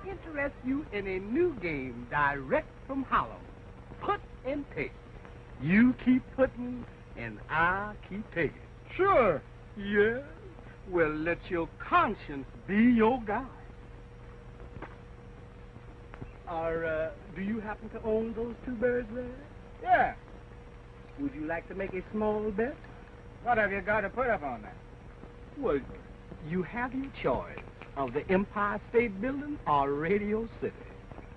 Interest you in a new game direct from Harlem. Put and take. You keep putting and I keep taking. Sure. Yeah? Well, let your conscience be your guide. Do you happen to own those two birds there? Yeah. Would you like to make a small bet? What have you got to put up on that? Well, you have your choice of the Empire State Building or Radio City.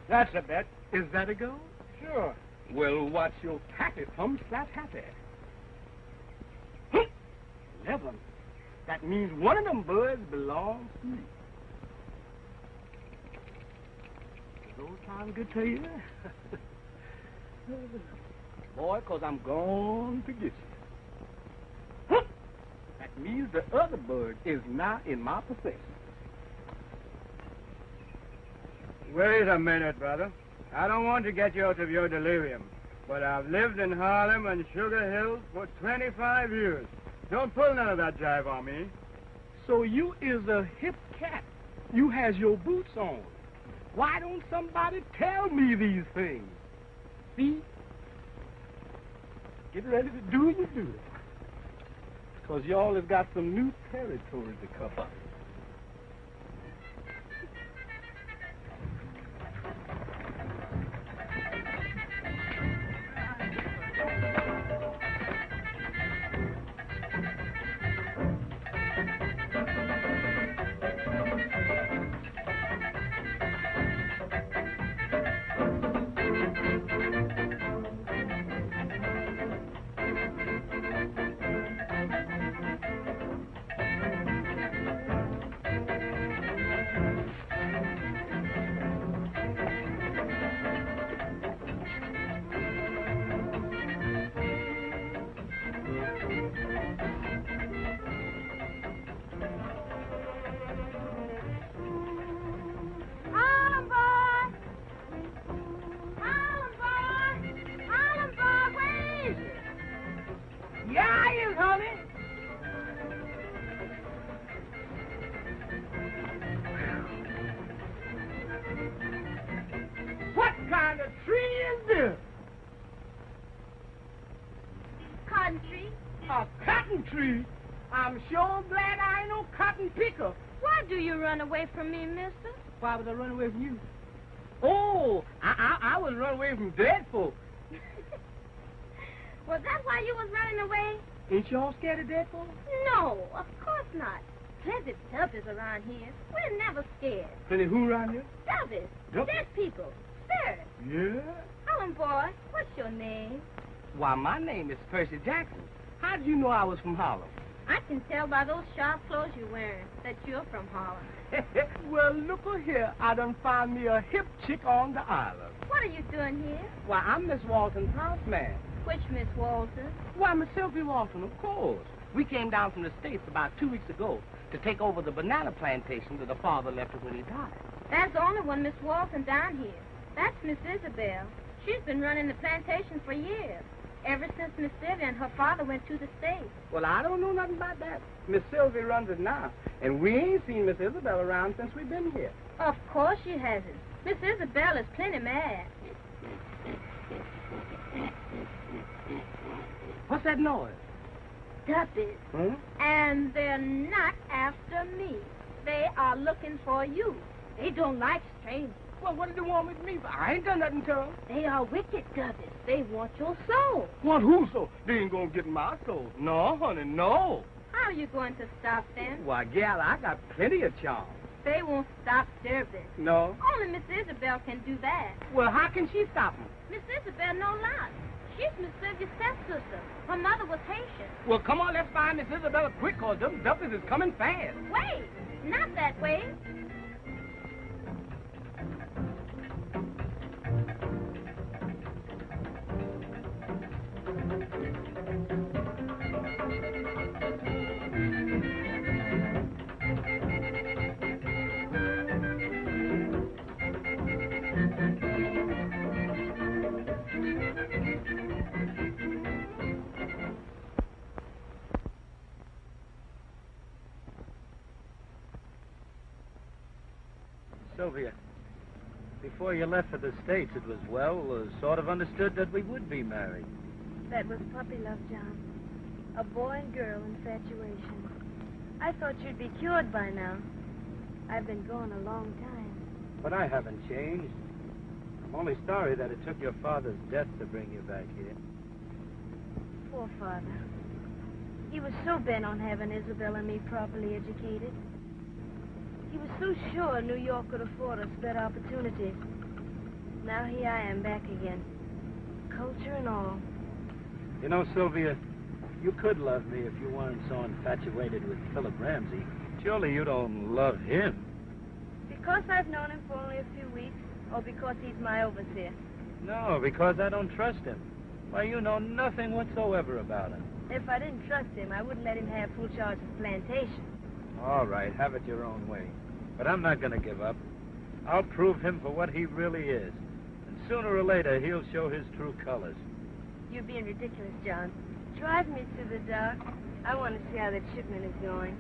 That's a bet. Is that a go? Sure. Well, watch your taffy pumps that happy. 11. That means one of them birds belongs to me. Does those sound good to you? Boy, 'cause I'm going to get you. That means the other bird is now in my possession. Wait a minute, brother. I don't want to get you out of your delirium, but I've lived in Harlem and Sugar Hill for 25 years. Don't pull none of that jive on me. So you is a hip cat. You has your boots on. Why don't somebody tell me these things? See? Get ready to do your duty. 'Cause y'all has got some new territory to cover. Away from me, mister? Why would I run away from you? Oh, I was running away from dead folk. Was that why you was running away? Ain't y'all scared of dead folk? No, of course not. Plenty of duffers around here. We're never scared. Plenty who around here? Duffers. Dead people. Spirits. Yeah? Helen, boy, what's your name? Why, my name is Percy Jackson. How did you know I was from Harlem? I can tell by those sharp clothes you're wearing that you're from Harlem. Well, look here. I done found me a hip chick on the island. What are you doing here? Why, I'm Miss Walton's houseman. Which Miss Walton? Why, Miss Sylvie Walton, of course. We came down from the States about 2 weeks ago to take over the banana plantation that her father left her when he died. There's only one Miss Walton down here. That's Miss Isabel. She's been running the plantation for years. Ever since Miss Sylvia and her father went to the States. Well, I don't know nothing about that. Miss Sylvia runs it now, and we ain't seen Miss Isabel around since we've been here. Of course she hasn't. Miss Isabel is plenty mad. What's that noise? Duppies. Huh? And they're not after me. They are looking for you. They don't like strangers. Well, what did they want with me? I ain't done nothing to them. They are wicked duppies. They want your soul. Want who soul? They ain't gonna get my soul. No, honey, no. How are you going to stop them? Why, gal, I got plenty of charm. They won't stop service. No? Only Miss Isabel can do that. Well, how can she stop me? Miss Isabel no lot. She's Miss Sylvia's stepsister. Her mother was Haitian. Well, come on, let's find Miss Isabella quick, cause them duppies is coming fast. Wait, not that way. Sylvia, before you left for the States, it was, sort of understood that we would be married. That was puppy love, John. A boy and girl infatuation. I thought you'd be cured by now. I've been gone a long time. But I haven't changed. I'm only sorry that it took your father's death to bring you back here. Poor father. He was so bent on having Isabel and me properly educated. He was so sure New York could afford us better opportunities. Now here I am back again. Culture and all. You know, Sylvia, you could love me if you weren't so infatuated with Philip Ramsey. Surely you don't love him. Because I've known him for only a few weeks, or because he's my overseer? No, because I don't trust him. Why, you know nothing whatsoever about him. If I didn't trust him, I wouldn't let him have full charge of the plantation. All right, have it your own way. But I'm not going to give up. I'll prove him for what he really is. And sooner or later, he'll show his true colors. You're being ridiculous, John. Drive me to the dock. I want to see how that shipment is going.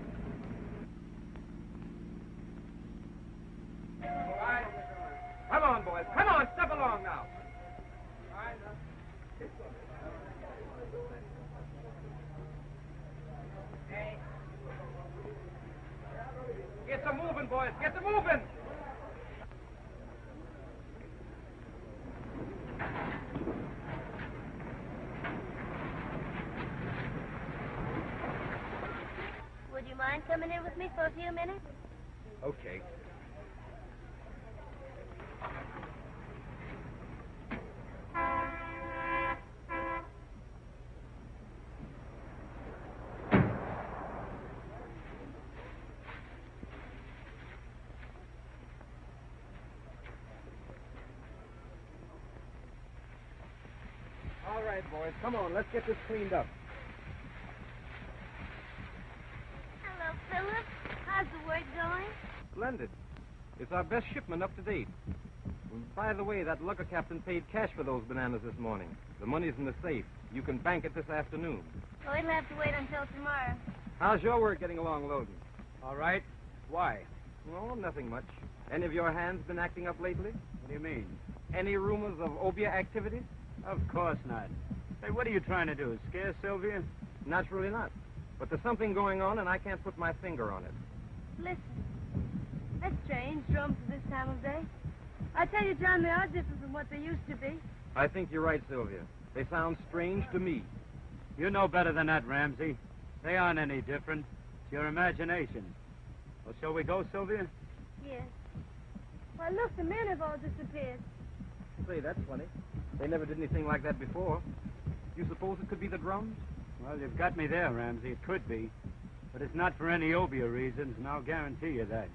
All right. Come on, boys. Come on, step along now. Get to moving, boys. Get to moving. Would you mind coming in with me for a few minutes? Okay. All right, boys. Come on, let's get this cleaned up. Hello, Philip. How's the work going? Splendid. It's our best shipment up to date. By the way, that lugger captain paid cash for those bananas this morning. The money's in the safe. You can bank it this afternoon. Oh, it'll have to wait until tomorrow. How's your work getting along loading? All right. Why? Oh, nothing much. Any of your hands been acting up lately? What do you mean? Any rumors of obia activities? Of course not. Hey, what are you trying to do? Scare Sylvia? Naturally not. But there's something going on, and I can't put my finger on it. Listen. That's strange, drums at this time of day. I tell you, John, they are different from what they used to be. I think you're right, Sylvia. They sound strange to me. You know better than that, Ramsey. They aren't any different. It's your imagination. Well, shall we go, Sylvia? Yes. Why, look, the men have all disappeared. Say, that's funny. They never did anything like that before. You suppose it could be the drums? Well, you've got me there, Ramsey. It could be. But it's not for any obia reasons, and I'll guarantee you that.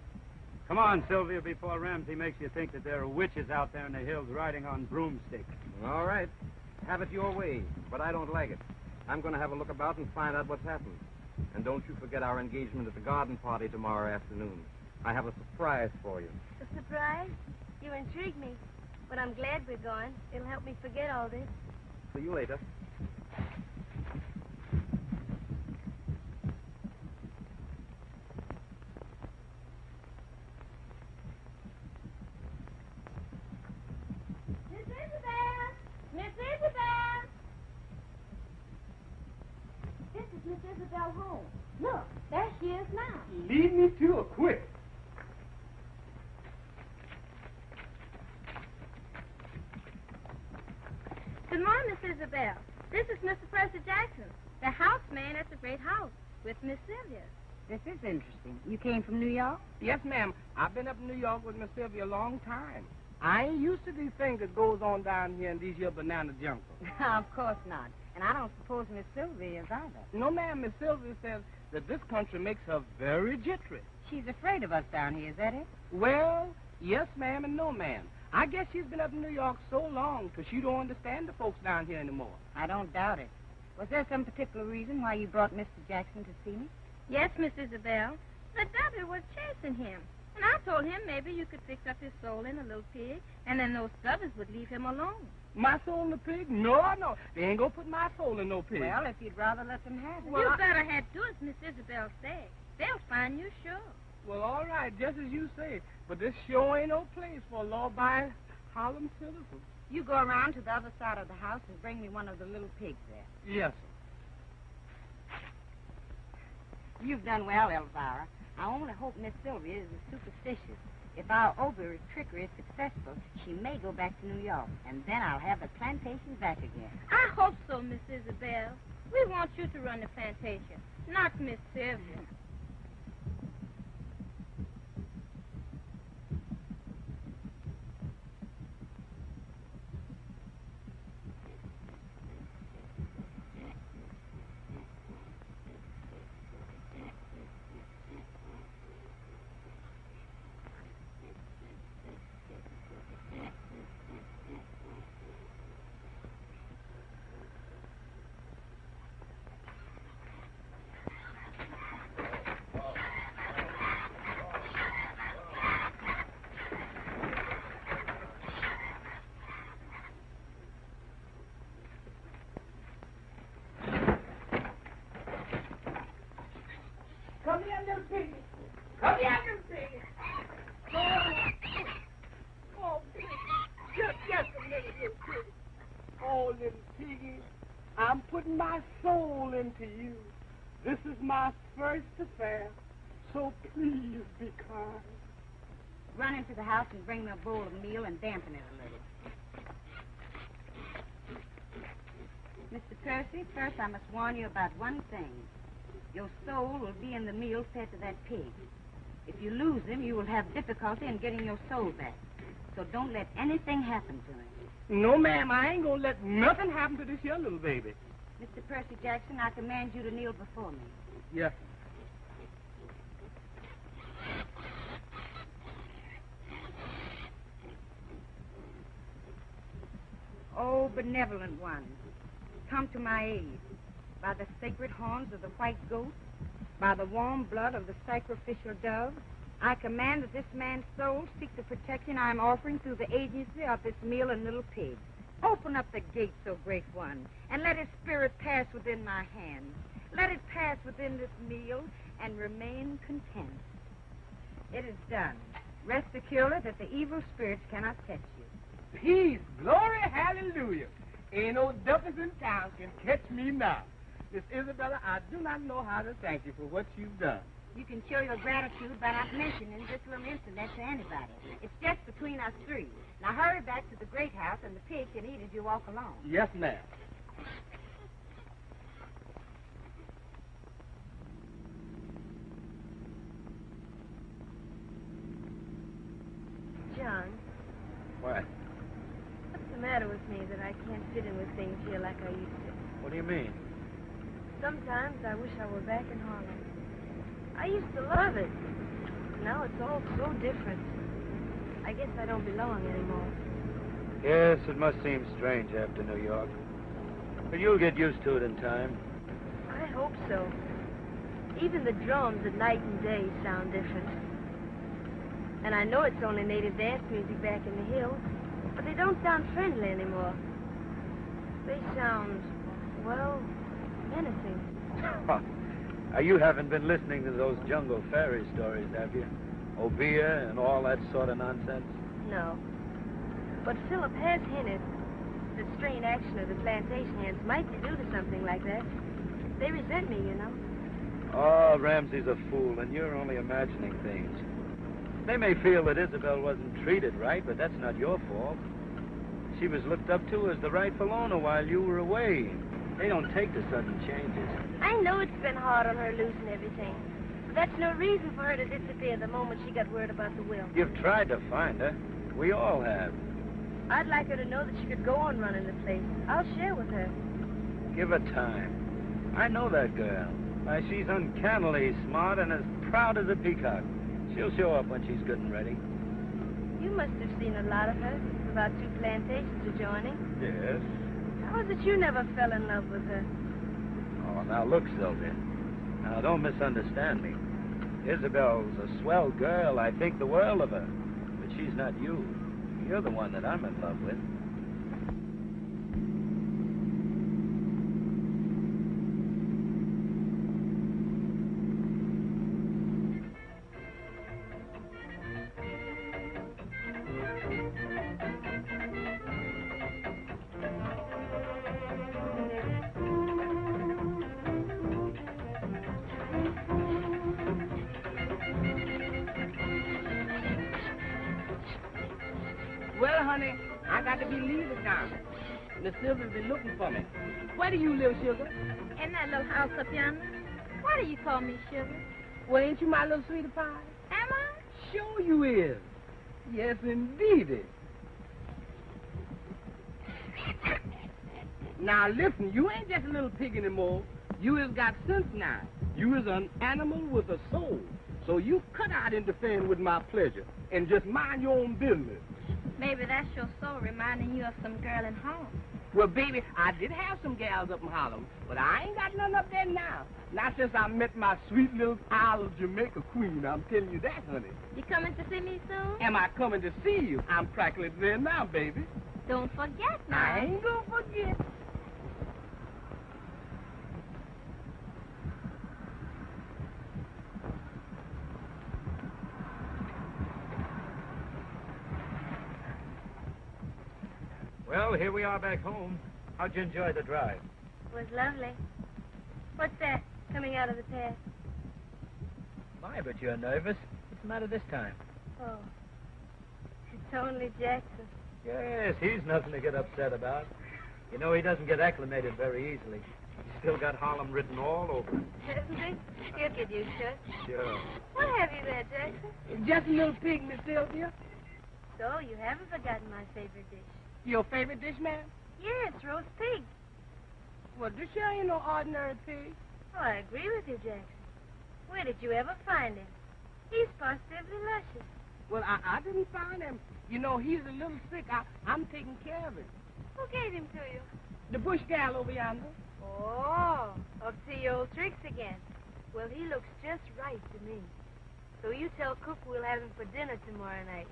Come on, Sylvia, before Ramsey makes you think that there are witches out there in the hills riding on broomsticks. All right. Have it your way, but I don't like it. I'm going to have a look about and find out what's happened. And don't you forget our engagement at the garden party tomorrow afternoon. I have a surprise for you. A surprise? You intrigue me. But I'm glad we're going. It'll help me forget all this. See you later. Miss Isabel! Miss Isabel! This is Miss Isabel home. Look, there she is now. Lead me to her quick. Good morning, Miss Isabel. This is Mr. Percy Jackson, the houseman at the great house with Miss Sylvia. This is interesting. You came from New York? Yes, ma'am. I've been up in New York with Miss Sylvia a long time. I ain't used to these things that goes on down here in these here banana jungles. Of course not. And I don't suppose Miss Sylvia is either. No, ma'am. Miss Sylvia says that this country makes her very jittery. She's afraid of us down here, is that it? Well, yes, ma'am, and no, ma'am. I guess she's been up in New York so long because she don't understand the folks down here anymore. I don't doubt it. Was there some particular reason why you brought Mr. Jackson to see me? Yes, Miss Isabel. The devil was chasing him. And I told him maybe you could fix up his soul in a little pig, and then those stubbers would leave him alone. My soul in the pig? No. They ain't gonna put my soul in no pig. Well, if you'd rather let them have it. You better head to it, Miss Isabel said. They'll find you sure. Well, all right, just as you say. But this sure ain't no place for a law-abiding Harlem citizen. You go around to the other side of the house and bring me one of the little pigs there. Yes, sir. You've done well, Elvira. I only hope Miss Sylvia isn't superstitious. If our over's trickery is successful, she may go back to New York, and then I'll have the plantation back again. I hope so, Miss Isabel. We want you to run the plantation, not Miss Sylvia. Come here, little piggy. Come here, little piggy. Oh, piggy. Just a minute, little piggy. Oh, little piggy, I'm putting my soul into you. This is my first affair, so please be kind. Run into the house and bring me a bowl of meal and dampen it a little. Mr. Percy, first I must warn you about one thing. Your soul will be in the meal fed to that pig. If you lose him, you will have difficulty in getting your soul back. So don't let anything happen to him. No, ma'am, I ain't gonna let nothing happen to this here little baby. Mr. Percy Jackson, I command you to kneel before me. Yes. Oh, benevolent one, come to my aid. By the sacred horns of the white goat, by the warm blood of the sacrificial dove, I command that this man's soul seek the protection I am offering through the agency of this meal and little pig. Open up the gate, so great one, and let his spirit pass within my hands. Let it pass within this meal and remain content. It is done. Rest securely that the evil spirits cannot touch you. Peace, glory, hallelujah. Ain't no devils in town can catch me now. Miss Isabella, I do not know how to thank you for what you've done. You can show your gratitude by not mentioning this little incident to anybody. It's just between us three. Now hurry back to the great house, and the pig can eat as you walk along. Yes, ma'am. John, What? what's the matter with me that I can't fit in with things here like I used to? What do you mean? Sometimes I wish I were back in Harlem. I used to love it. Now it's all so different. I guess I don't belong anymore. Yes, it must seem strange after New York. But you'll get used to it in time. I hope so. Even the drums at night and day sound different. And I know it's only native dance music back in the hills, but they don't sound friendly anymore. They sound, well, menacing. Now, you haven't been listening to those jungle fairy stories, have you? Obeah and all that sort of nonsense? No. But Philip has hinted that strange action of the plantation hands might be due to something like that. They resent me, you know. Oh, Ramsey's a fool, and you're only imagining things. They may feel that Isabel wasn't treated right, but that's not your fault. She was looked up to as the rightful owner while you were away. They don't take the sudden changes. I know it's been hard on her losing everything. But that's no reason for her to disappear the moment she got word about the will. You've tried to find her. We all have. I'd like her to know that she could go on running the place. I'll share with her. Give her time. I know that girl. Why, she's uncannily smart and as proud as a peacock. She'll show up when she's good and ready. You must have seen a lot of her. About 2 plantations adjoining. Yes. How is it you never fell in love with her? Oh, now look, Sylvia. Now, don't misunderstand me. Isabel's a swell girl. I think the world of her. But she's not you. You're the one that I'm in love with. Well, honey, I got to be leaving now. Miss Sylvia's been looking for me. Where do you live, Sugar? In that little house up yonder. Why do you call me Sugar? Well, ain't you my little sweetie pie? Am I? Sure you is. Yes, indeedy. Now, listen, you ain't just a little pig anymore. You has got sense now. You is an animal with a soul. So you cut out interfering with my pleasure and just mind your own business. Maybe that's your soul reminding you of some girl in Harlem. Well, baby, I did have some gals up in Harlem, but I ain't got none up there now. Not since I met my sweet little Isle of Jamaica queen. I'm telling you that, honey. You coming to see me soon? Am I coming to see you? I'm practically there now, baby. Don't forget now. I ain't gonna forget. Well, here we are back home. How'd you enjoy the drive? It was lovely. What's that coming out of the past? My, but you're nervous. What's the matter this time? Oh, it's only Jackson. Yes, he's nothing to get upset about. You know, he doesn't get acclimated very easily. He's still got Harlem written all over him. Hasn't he? He'll get used to it. Sure. What have you there, Jackson? Just a little pig, Miss Sylvia. So, you haven't forgotten my favorite dish. Your favorite dish, ma'am? Yes, roast pig. Well, this here ain't no ordinary pig. Oh, I agree with you, Jackson. Where did you ever find him? He's positively luscious. Well, I didn't find him. You know, he's a little sick. I'm taking care of him. Who gave him to you? The bush gal over yonder. Oh, up to your old tricks again. Well, he looks just right to me. So you tell Cook we'll have him for dinner tomorrow night.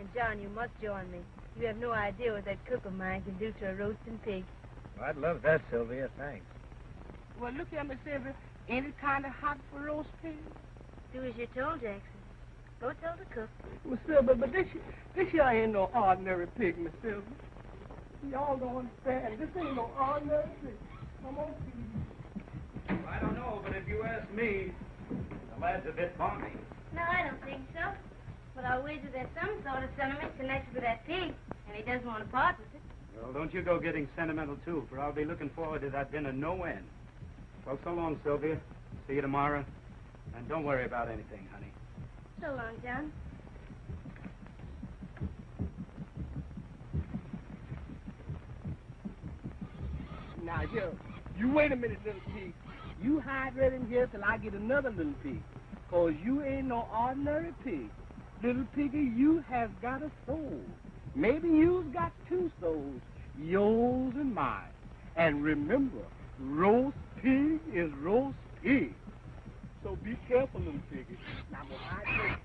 And, John, you must join me. You have no idea what that cook of mine can do to a roasting pig. Well, I'd love that, Sylvia. Thanks. Well, look here, Miss Sylvia. Ain't it kind of hot for roast pig? Do as you're told, Jackson. Go tell the cook. Miss Sylvia, but this here ain't no ordinary pig, Miss Sylvia. Y'all don't understand. This ain't no ordinary pig. Come on, please. Well, I don't know, but if you ask me, the lad's a bit balmy. No, I don't think so. But I'll wager there's some sort of sentiment connected with that pig, and he doesn't want to part with it. Well, don't you go getting sentimental, too, for I'll be looking forward to that dinner no end. Well, so long, Sylvia. See you tomorrow. And don't worry about anything, honey. So long, John. Now, you wait a minute, little pig. You hide right in here till I get another little pig. Cause you ain't no ordinary pig. Little piggy, you have got a soul. Maybe you've got 2 souls, yours and mine. And remember, roast pig is roast pig. So be careful, little piggy. Now, I'm gonna hide this.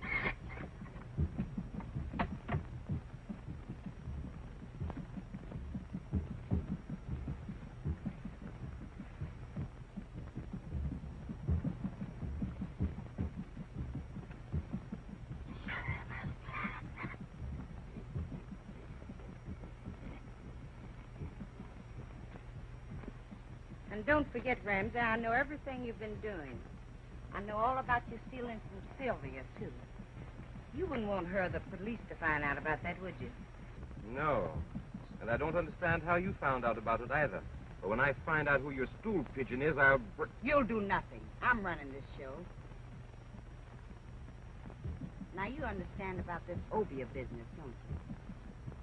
And don't forget, Ramsey, I know everything you've been doing. I know all about you stealing from Sylvia, too. You wouldn't want her, the police, to find out about that, would you? No. And I don't understand how you found out about it either. But when I find out who your stool pigeon is, I'll... You'll do nothing. I'm running this show. Now, you understand about this Obia business, don't you?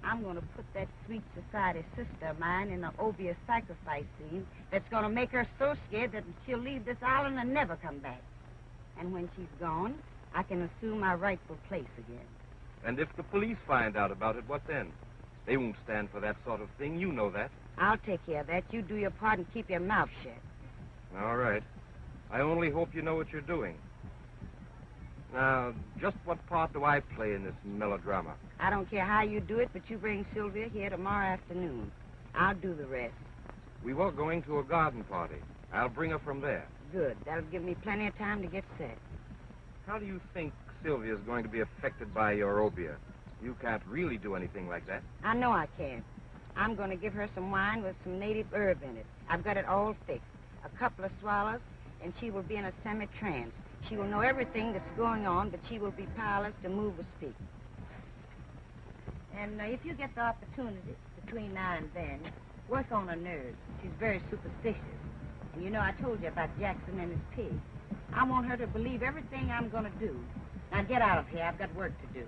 I'm going to put that sweet society sister of mine in an Obia sacrifice scene that's going to make her so scared that she'll leave this island and never come back. And when she's gone, I can assume my rightful place again. And if the police find out about it, what then? They won't stand for that sort of thing. You know that. I'll take care of that. You do your part and keep your mouth shut. All right. I only hope you know what you're doing. Now, just what part do I play in this melodrama? I don't care how you do it, but you bring Sylvia here tomorrow afternoon. I'll do the rest. We were going to a garden party. I'll bring her from there. Good. That'll give me plenty of time to get set. How do you think Sylvia's going to be affected by your Obia? You can't really do anything like that. I know I can. I'm going to give her some wine with some native herb in it. I've got it all fixed. A couple of swallows, and she will be in a semi-trance. She will know everything that's going on, but she will be powerless to move or speak. And if you get the opportunity between now and then, work on her nerves. She's very superstitious. And you know, I told you about Jackson and his pig. I want her to believe everything I'm going to do. Now, get out of here. I've got work to do.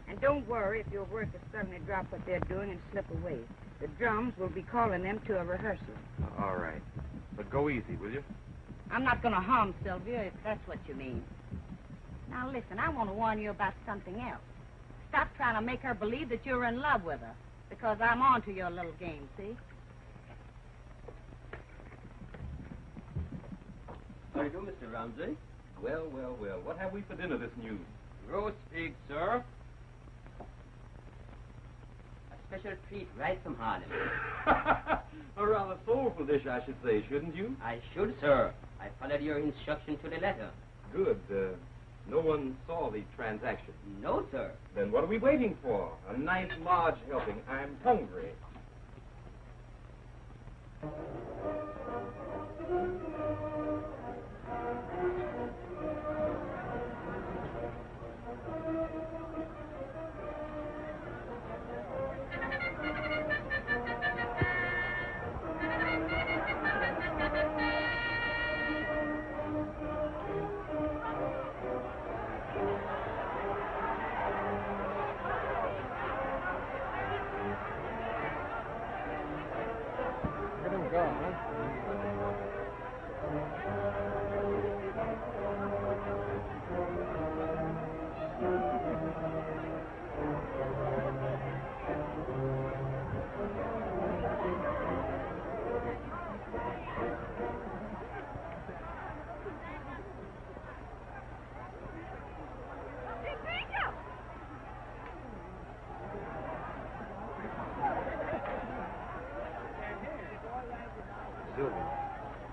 And don't worry if your workers suddenly drop what they're doing and slip away. The drums will be calling them to a rehearsal. All right. But go easy, will you? I'm not going to harm Sylvia, if that's what you mean. Now, listen, I want to warn you about something else. Stop trying to make her believe that you're in love with her, because I'm on to your little game, see? How do you do, Mr. Ramsey? Well, well, well. What have we for dinner this news? Roast pig, sir. A special treat right from Harlem. A rather soulful dish, I should say, shouldn't you? I should, sir. I followed your instruction to the letter. Good. No one saw the transaction. No, sir. Then what are we waiting for? A nice large helping. I'm hungry.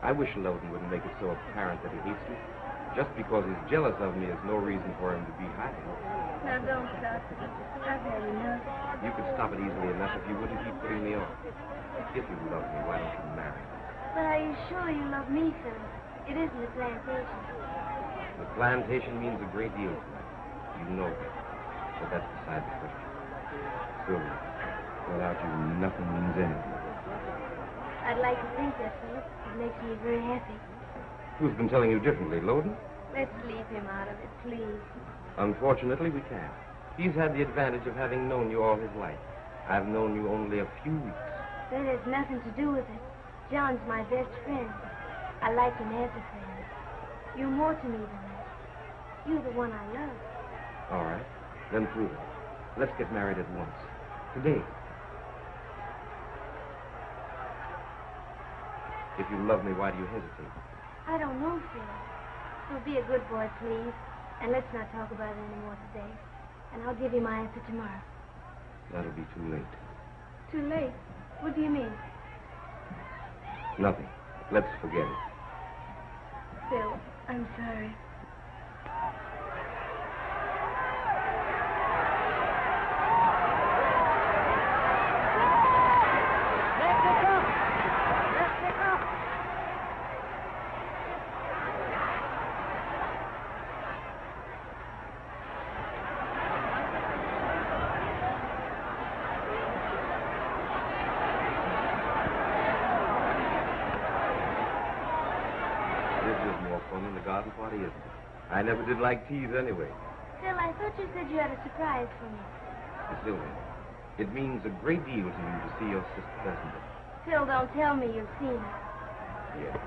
I wish Loden wouldn't make it so apparent that he hates me. Just because he's jealous of me is no reason for him to be hiding. Now, don't stop. I've had enough. You could stop it easily enough if you wouldn't keep putting me off. If you love me, why don't you marry me? But are you sure you love me, Phil? It isn't the plantation. The plantation means a great deal to me. You know that. But that's beside the question. Sylvia, without you, nothing means anything. I'd like to think that, Philip. It makes me very happy. Who's been telling you differently, Loden? Let's leave him out of it, please. Unfortunately, we can't. He's had the advantage of having known you all his life. I've known you only a few weeks. That has nothing to do with it. John's my best friend. I like him as a friend. You're more to me than that. You're the one I love. All right. Then prove it. Let's get married at once. Today. If you love me, why do you hesitate? I don't know, Phil. So be a good boy, please. And let's not talk about it anymore today. And I'll give you my answer tomorrow. That'll be too late. Too late? What do you mean? Nothing. Let's forget it. Phil, I'm sorry. garden party isn't. I never did like teas anyway. Phil, I thought you said you had a surprise for me. Miss Sylvia, it means a great deal to you to see your sister present. Phil, don't tell me you've seen her. Yes.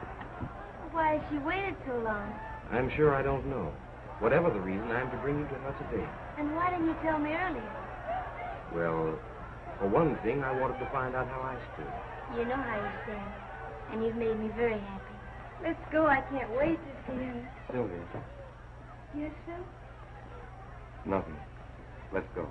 Why has she waited so long? I'm sure I don't know. Whatever the reason, I'm to bring you to her today. And why didn't you tell me earlier? Well, for one thing, I wanted to find out how I stood. You know how you stand, and you've made me very happy. Let's go. I can't wait to see her. Sylvia. Yes, Phil? Nothing. Let's go.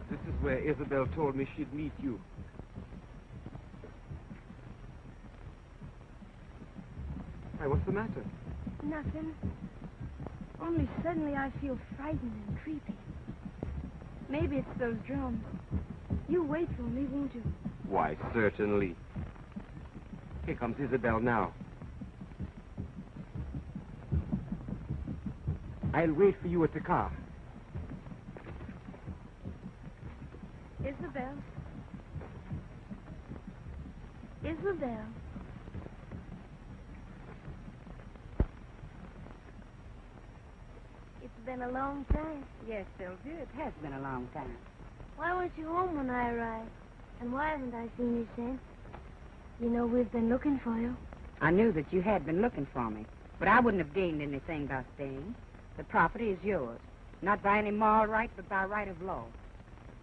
This is where Isabel told me she'd meet you. Hey, what's the matter? Nothing. Only suddenly I feel frightened and creepy. Maybe it's those drums. You wait for me, won't you? Why, certainly. Here comes Isabel now. I'll wait for you at the car. Isabel. Isabel. It's been a long time. Yes, Sylvia, it has been a long time. Why weren't you home when I arrived? And why haven't I seen you since? You know, we've been looking for you. I knew that you had been looking for me, but I wouldn't have gained anything by staying. The property is yours, not by any moral right, but by right of law.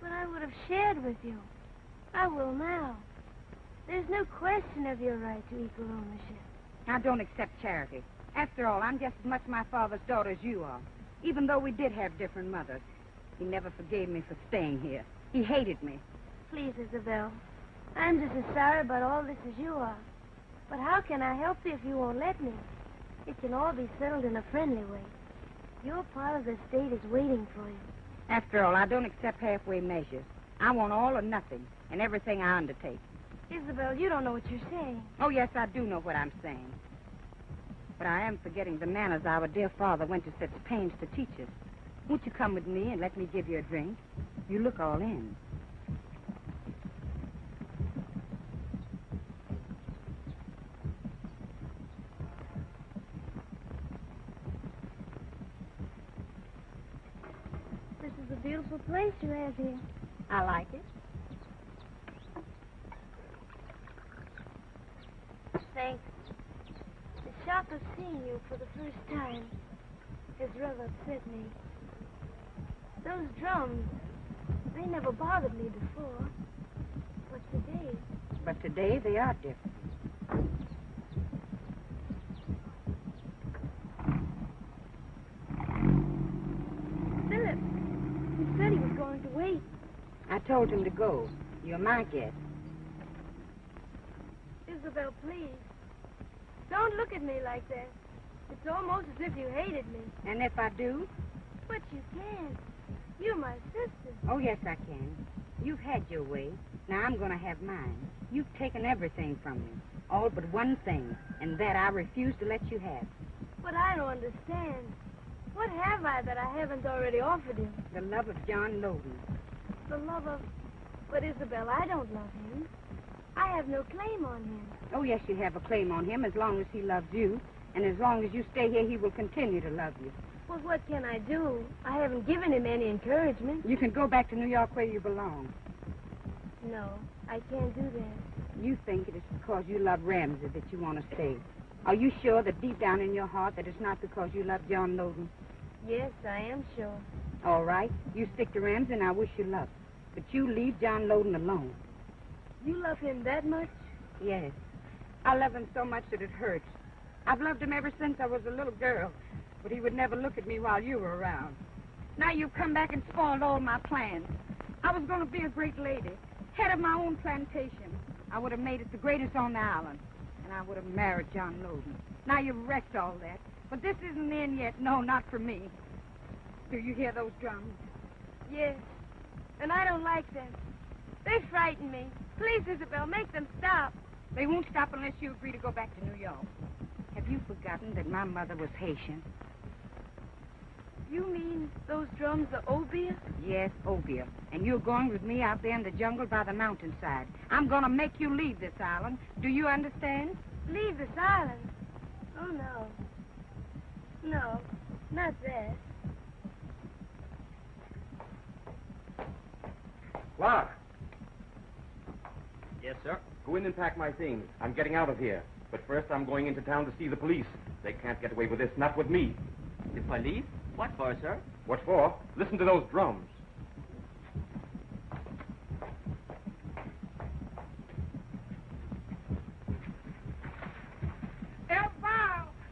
But I would have shared with you. I will now. There's no question of your right to equal ownership. I don't accept charity. After all, I'm just as much my father's daughter as you are. Even though we did have different mothers, he never forgave me for staying here. He hated me. Please, Isabel. I'm just as sorry about all this as you are. But how can I help you if you won't let me? It can all be settled in a friendly way. Your part of the estate is waiting for you. After all, I don't accept halfway measures. I want all or nothing in everything I undertake. Isabel, you don't know what you're saying. Oh, yes, I do know what I'm saying. But I am forgetting the manners our dear father went to such pains to teach us. Won't you come with me and let me give you a drink? You look all in. This is a beautiful place you have here. I like it. Thanks. The shock of seeing you for the first time has rather upset me. Those drums, they never bothered me before. But today they are different. Philip, he said he was going to wait. I told him to go. You're my guest. Isabel, please. Don't look at me like that. It's almost as if you hated me. And if I do? But you can't. You're my sister. Oh, yes, I can. You've had your way. Now I'm going to have mine. You've taken everything from me. All but one thing. And that I refuse to let you have. But I don't understand. What have I that I haven't already offered you? The love of John Loden. The love of... But, Isabel, I don't love him. I have no claim on him. Oh, yes, you have a claim on him as long as he loves you. And as long as you stay here, he will continue to love you. Well, what can I do? I haven't given him any encouragement. You can go back to New York where you belong. No, I can't do that. You think it is because you love Ramsey that you want to stay. Are you sure that deep down in your heart that it's not because you love John Loden? Yes, I am sure. All right. You stick to Ramsey, and I wish you luck. But you leave John Loden alone. You love him that much? Yes. I love him so much that it hurts. I've loved him ever since I was a little girl, but he would never look at me while you were around. Now you've come back and spoiled all my plans. I was going to be a great lady, head of my own plantation. I would have made it the greatest on the island, and I would have married John Loden. Now you've wrecked all that, but this isn't the end yet. No, not for me. Do you hear those drums? Yes, and I don't like them. They frighten me. Please, Isabel, make them stop. They won't stop unless you agree to go back to New York. Have you forgotten that my mother was Haitian? You mean those drums are obeah? Yes, obeah. And you're going with me out there in the jungle by the mountainside. I'm going to make you leave this island. Do you understand? Leave this island? Oh, no. No, not that. Clark, Yes, sir. go in and pack my things. I'm getting out of here. But first, I'm going into town to see the police. They can't get away with this, not with me. The police? What for, sir? What for? Listen to those drums.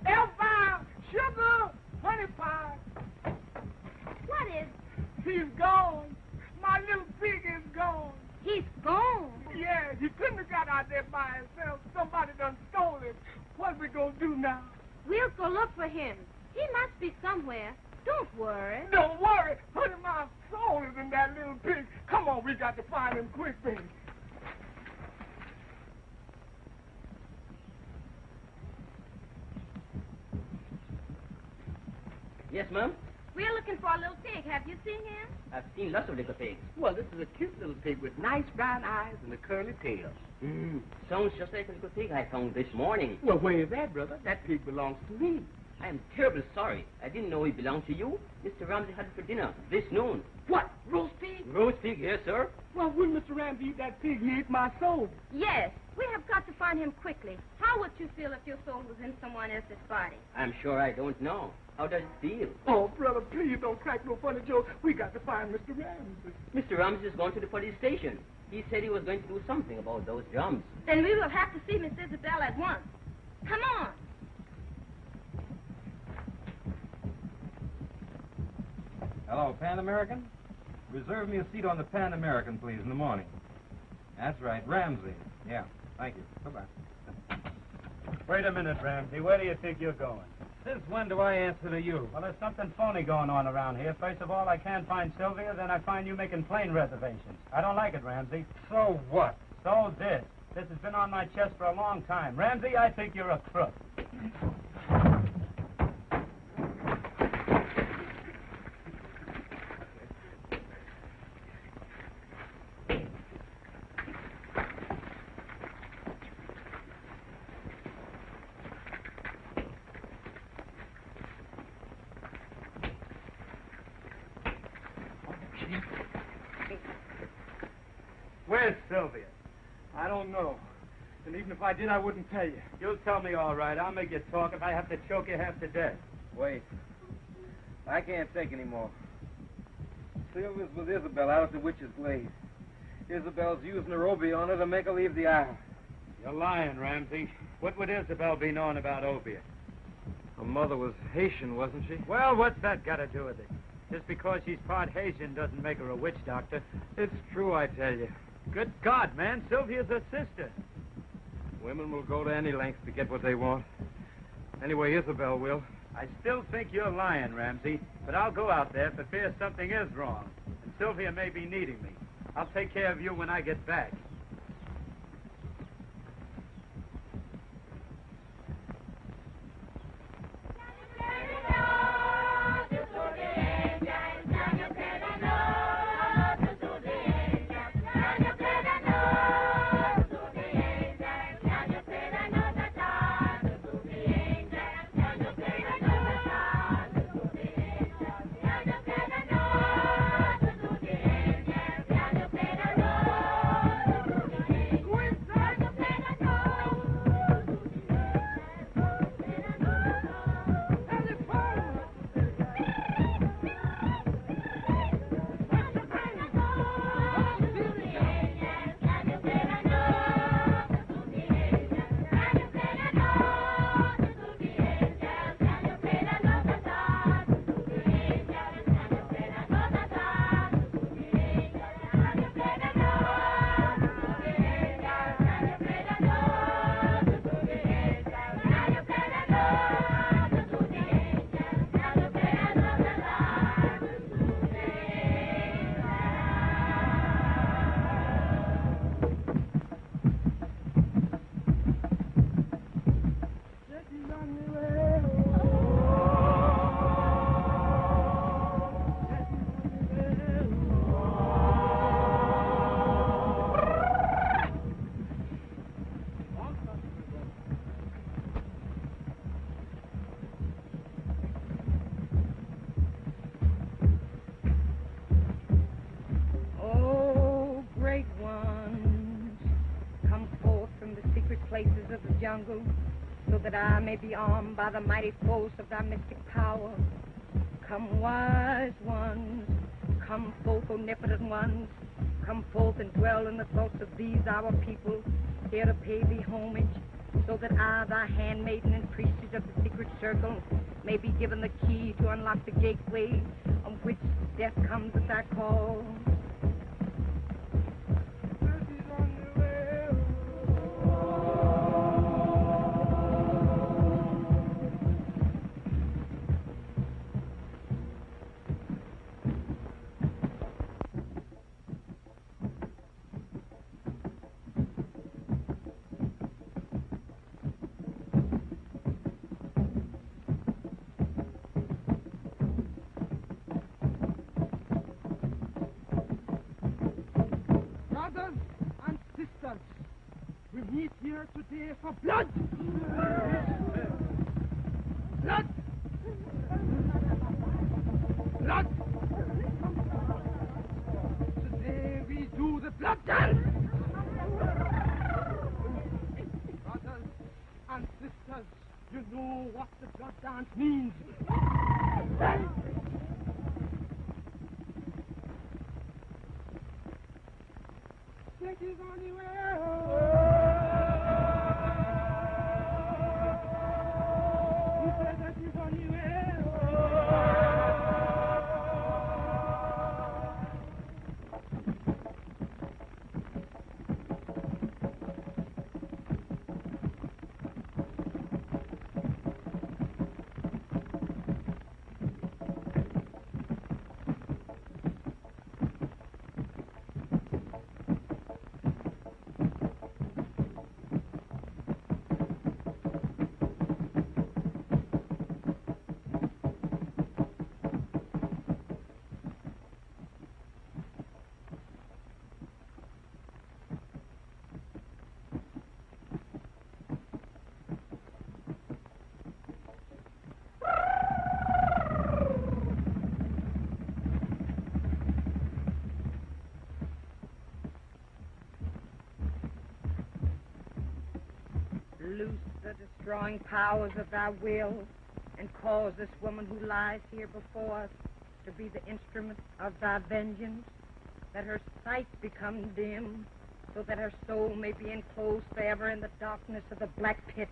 Elvire, sugar, honey pie. What is... He's gone. My little pig is gone. He's gone. Yeah, he couldn't have got out there by himself. Somebody done stole him. What we gonna do now? We'll go look for him. He must be somewhere. Don't worry. Don't worry. Honey, my soul is in that little pig. Come on, we got to find him quick, baby. Yes, ma'am. We're looking for a little pig. Have you seen him? I've seen lots of little pigs. Well, this is a cute little pig with nice brown eyes and a curly tail. Sounds just like a little pig I found this morning. Well, where is that, brother? That pig belongs to me. I am terribly sorry. I didn't know he belonged to you. Mr. Ramsey had it for dinner this noon. What, roast pig? Roast pig, yes, sir. Well, when Mr. Ramsey eat that pig, he ate my soul. Yes. We have got to find him quickly. How would you feel if your soul was in someone else's body? I'm sure I don't know. How does it feel? Oh, brother, please don't crack no funny jokes. We got to find Mr. Ramsey. Mr. Ramsey is going to the police station. He said he was going to do something about those drums. Then we will have to see Miss Isabel at once. Come on. Hello, Pan American? Reserve me a seat on the Pan American, please, in the morning. That's right, Ramsey. Yeah, thank you. Goodbye. Wait a minute, Ramsey. Where do you think you're going? Since when do I answer to you? Well, there's something phony going on around here. First of all, I can't find Sylvia, then I find you making plane reservations. I don't like it, Ramsey. So what? So this. This has been on my chest for a long time. Ramsey, I think you're a crook. Where's Sylvia? I don't know. And even if I did, I wouldn't tell you. You'll tell me all right. I'll make you talk if I have to choke you half to death. Wait. I can't take any more. Sylvia's with Isabel out at the Witch's Glade. Isabel's using her obeah on her to make her leave the island. You're lying, Ramsey. What would Isabel be knowing about obeah? Her mother was Haitian, wasn't she? Well, what's that got to do with it? Just because she's part Haitian doesn't make her a witch doctor. It's true, I tell you. Good God, man. Sylvia's her sister. Women will go to any lengths to get what they want. Anyway, Isabel will. I still think you're lying, Ramsey, but I'll go out there for fear something is wrong. And Sylvia may be needing me. I'll take care of you when I get back. places of the jungle, so that I may be armed by the mighty force of thy mystic power. Come, wise ones, come forth, omnipotent ones, come forth and dwell in the thoughts of these our people, here to pay thee homage, so that I, thy handmaiden and priestess of the secret circle, may be given the key to unlock the gateway on which death comes at thy call. Brothers and sisters, we meet here today for blood. Blood. Blood. Today we do the blood dance. Brothers and sisters, you know what the blood dance means. Take it on the He said that he's on the Loose the destroying powers of thy will, and cause this woman who lies here before us to be the instrument of thy vengeance, that her sight become dim, so that her soul may be enclosed forever in the darkness of the black pit.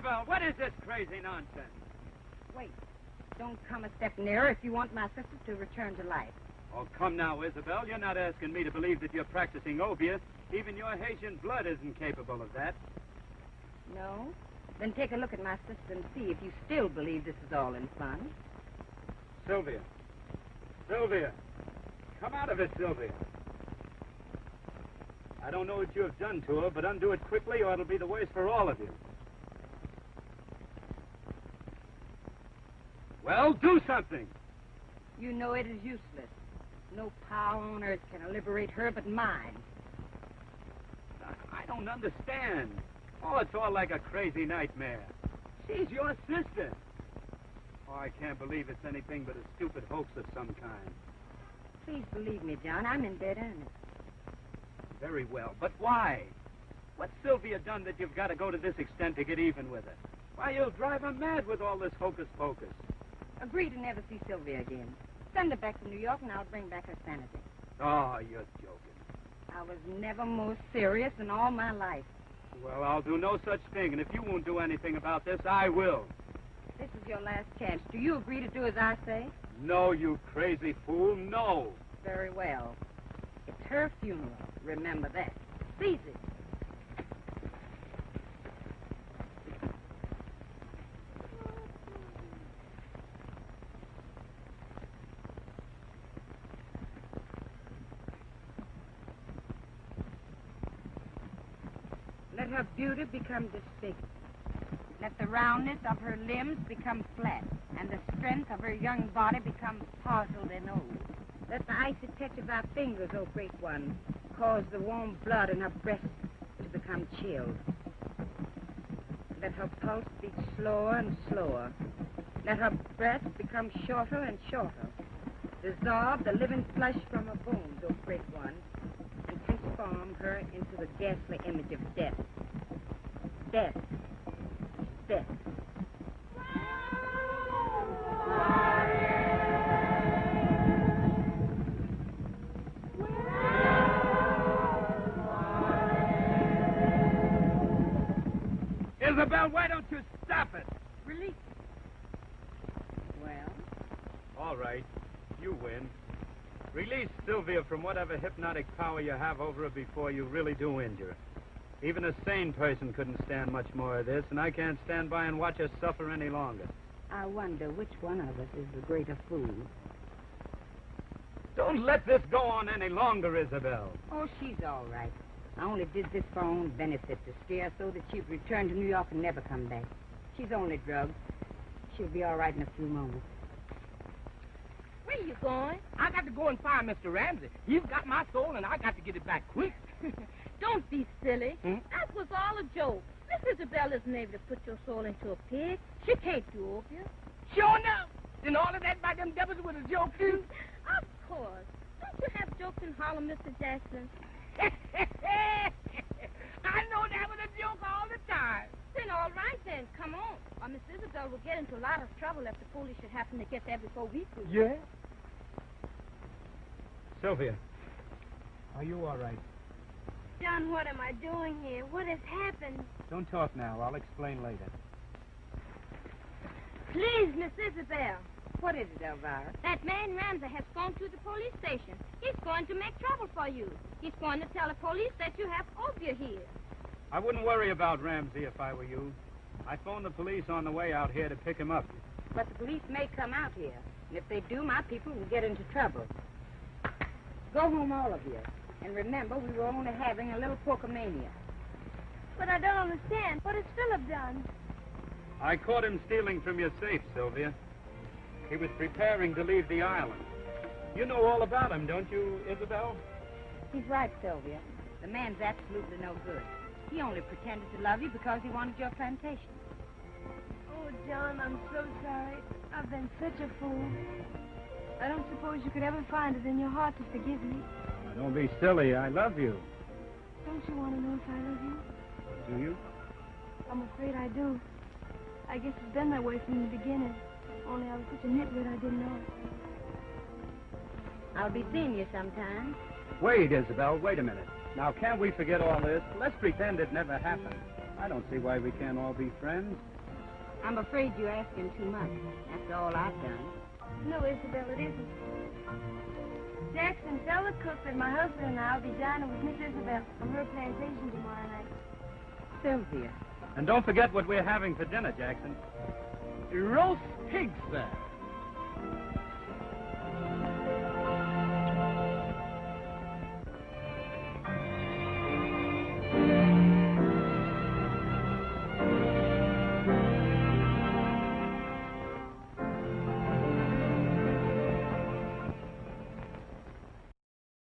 Isabel, what is this crazy nonsense? Wait. Don't come a step nearer if you want my sister to return to life. Oh, come now, Isabel. You're not asking me to believe that you're practicing obeah. Even your Haitian blood isn't capable of that. No? Then take a look at my sister and see if you still believe this is all in fun. Sylvia. Sylvia. Come out of it, Sylvia. I don't know what you have done to her, but undo it quickly or it'll be the worse for all of you. Well, do something. You know it is useless. No power on earth can liberate her but mine. I don't understand. Oh, it's all like a crazy nightmare. She's your sister. Oh, I can't believe it's anything but a stupid hoax of some kind. Please believe me, John. I'm in dead earnest. Very well, but why? What's Sylvia done that you've got to go to this extent to get even with her? Why, you'll drive her mad with all this hocus-pocus. Agree to never see Sylvia again. Send her back to New York, and I'll bring back her sanity. Oh, you're joking. I was never more serious in all my life. Well, I'll do no such thing, and if you won't do anything about this, I will. This is your last chance. Do you agree to do as I say? No, you crazy fool, no. Very well. It's her funeral. Remember that. Seize it. Let her beauty become disfigured. Let the roundness of her limbs become flat, and the strength of her young body become parcelled and old. Let the icy touch of our fingers, O great one, cause the warm blood in her breast to become chilled. Let her pulse beat slower and slower. Let her breath become shorter and shorter. Dissolve the living flesh from her bones, O great one, and transform her into the ghastly image of death. Death. Death. Isabel, why don't you stop it? Release. Well? All right. You win. Release Sylvia from whatever hypnotic power you have over her before you really do injure her. Even a sane person couldn't stand much more of this, and I can't stand by and watch her suffer any longer. I wonder which one of us is the greater fool. Don't let this go on any longer, Isabel. Oh, she's all right. I only did this for her own benefit, to scare her so that she'd return to New York and never come back. She's only drugged. She'll be all right in a few moments. Where are you going? I got to go and find Mr. Ramsey. He's got my soul, and I got to get it back quick. Don't be silly. Hmm? That was all a joke. Miss Isabel isn't able to put your soul into a pig. She can't do opium. Sure enough. Then all of that by them devils was a joke, too? Of course. Don't you have jokes in Harlem, Mr. Jackson? I know that was a joke all the time. Then all right, then. Come on. Or Miss Isabel will get into a lot of trouble if the police should happen to get there before we do. Yeah? Sylvia, are you all right? John, what am I doing here? What has happened? Don't talk now. I'll explain later. Please, Miss Isabel. What is it, Elvira? That man Ramsey has gone to the police station. He's going to make trouble for you. He's going to tell the police that you have opium here. I wouldn't worry about Ramsey if I were you. I phoned the police on the way out here to pick him up. But the police may come out here. And if they do, my people will get into trouble. Go home, all of you. And remember, we were only having a little porkomania. But I don't understand. What has Philip done? I caught him stealing from your safe, Sylvia. He was preparing to leave the island. You know all about him, don't you, Isabel? He's right, Sylvia. The man's absolutely no good. He only pretended to love you because he wanted your plantation. Oh, John, I'm so sorry. I've been such a fool. I don't suppose you could ever find it in your heart to forgive me. Don't be silly. I love you. Don't you want to know if I love you? Do you? I'm afraid I do. I guess it's been that way from the beginning. Only I was such a nitwit I didn't know it. I'll be seeing you sometime. Wait, Isabel, wait a minute. Now, can't we forget all this? Let's pretend it never happened. I don't see why we can't all be friends. I'm afraid you're asking too much after all I've done. No, Isabel, it isn't. Jackson, tell the cook that my husband and I will be dining with Miss Isabel on her plantation tomorrow night. Sylvia. And don't forget what we're having for dinner, Jackson. Roast pig, sir.